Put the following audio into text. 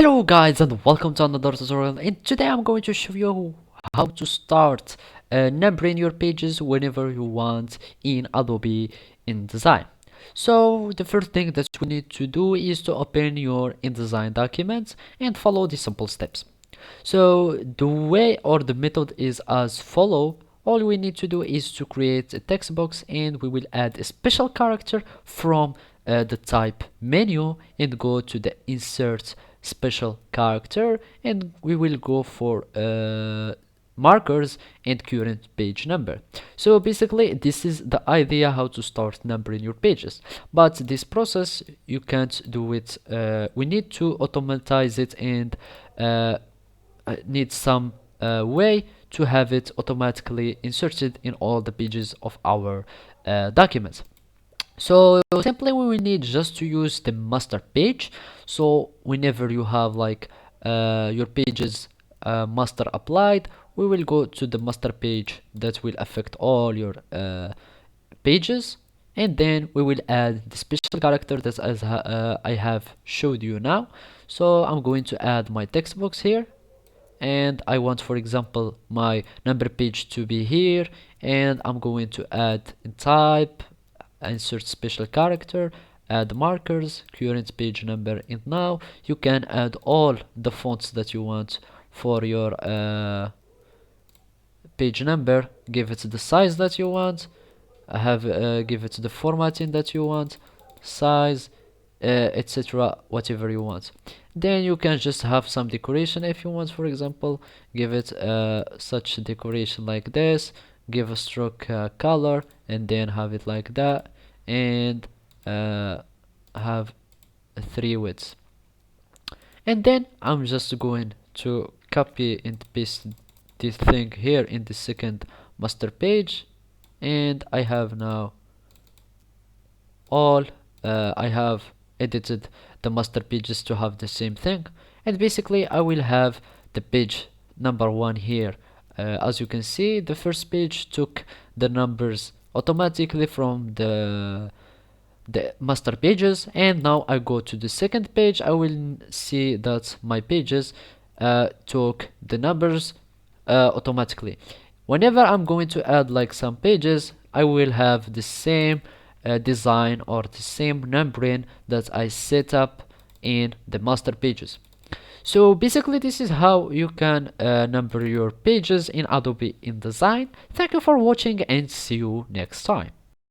Hello guys and welcome to another tutorial, and today I'm going to show you how to start numbering your pages whenever you want in Adobe InDesign. So the first thing that we need to do is to open your InDesign documents and follow the simple steps. So the way or the method is as follow. All we need to do is to create a text box, and we will add a special character from the type menu and go to the insert special character, and we will go for markers and current page number. So basically this is the idea how to start numbering your pages, but this process you can't do it. We need to automatize it, and need some way to have it automatically inserted in all the pages of our documents. So simply we will need just to use the master page. So whenever you have like your pages master applied, we will go to the master page that will affect all your pages, and then we will add the special character that I have showed you now. So I'm going to add my text box here, and I want, for example, my number page to be here, and I'm going to add type, insert special character, add markers, current page number, and now you can add all the fonts that you want for your page number. Give it the size that you want, give it the formatting that you want, size, etc., whatever you want. Then you can just have some decoration if you want. For example, give it such decoration like this, give a stroke color, and then have it like that, and have 3 widths. And then I'm just going to copy and paste this thing here in the second master page, and I have now all I have edited the master pages to have the same thing. And basically I will have the page number 1 here. As you can see, the first page took the numbers automatically from the master pages, and now I go to the second page, I will see that my pages took the numbers automatically. Whenever I'm going to add like some pages, I will have the same design or the same numbering that I set up in the master pages. So basically this is how you can number your pages in Adobe InDesign. Thank you for watching, and see you next time.